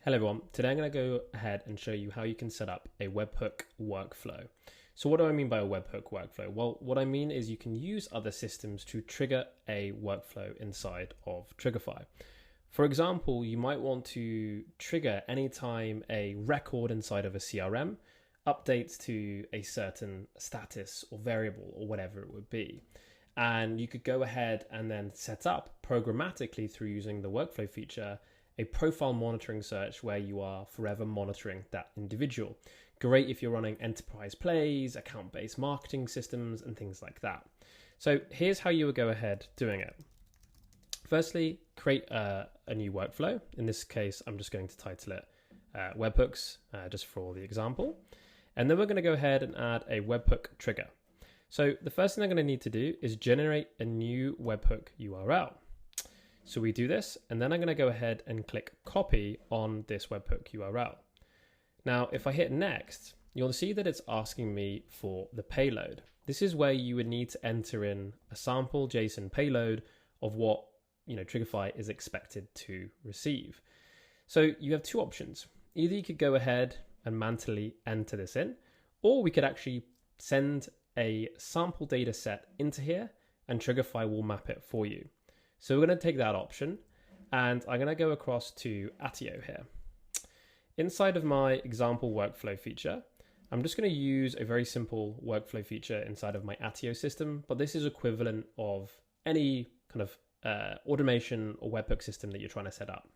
Hello everyone, today I'm going to go ahead and show you how you can set up a webhook workflow. So what do I mean by a webhook workflow? Well, what I mean is you can use other systems to trigger a workflow inside of Triggerfy. For example, you might want to trigger anytime a record inside of a CRM updates to a certain status or variable or whatever it would be. And you could go ahead and then set up programmatically through using the workflow feature a profile monitoring search where you are forever monitoring that individual. Great if you're running enterprise plays, account-based marketing systems, and things like that. So here's how you would go ahead doing it. Firstly, create a new workflow. In this case, I'm just going to title it webhooks, just for the example. And then we're going to go ahead and add a webhook trigger. So the first thing I'm going to need to do is generate a new webhook URL. So we do this, and then I'm going to go ahead and click copy on this webhook URL. Now, if I hit next, you'll see that it's asking me for the payload. This is where you would need to enter in a sample JSON payload of what Triggerfy is expected to receive. So you have two options. Either you could go ahead and manually enter this in, or we could actually send a sample data set into here and Triggerfy will map it for you. So we're going to take that option, and I'm going to go across to Atio here. Inside of my example workflow feature, I'm just going to use a very simple workflow feature inside of my Atio system, but this is equivalent of any kind of automation or webhook system that you're trying to set up.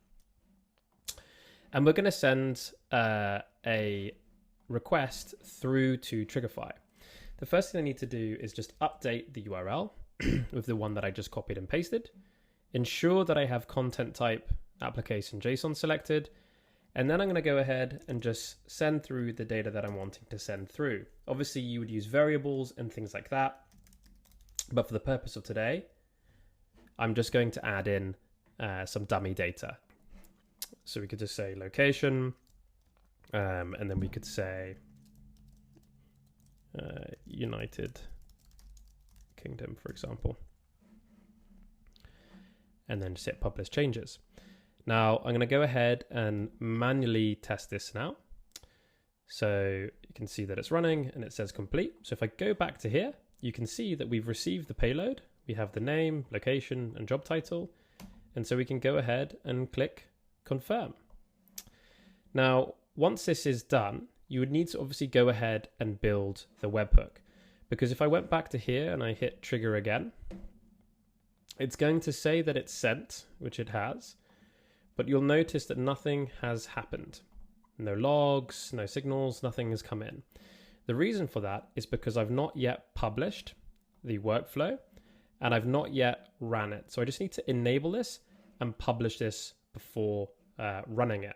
And we're going to send a request through to Triggerfy. The first thing I need to do is just update the URL with the one that I just copied and pasted. Ensure that I have content type application JSON selected, and then I'm going to go ahead and just send through the data that I'm wanting to send through. Obviously, you would use variables and things like that, but for the purpose of today, I'm just going to add in some dummy data. So we could just say location, and then we could say United Kingdom, for example. And then just hit publish changes. Now I'm going to go ahead and manually test this now. So you can see that it's running and it says complete. So if I go back to here, you can see that we've received the payload. We have the name, location, and job title. And so we can go ahead and click confirm. Now, once this is done, you would need to obviously go ahead and build the webhook. Because if I went back to here and I hit trigger again, it's going to say that it's sent, which it has, but you'll notice that nothing has happened. No logs, no signals, nothing has come in. The reason for that is because I've not yet published the workflow and I've not yet ran it. So I just need to enable this and publish this before running it.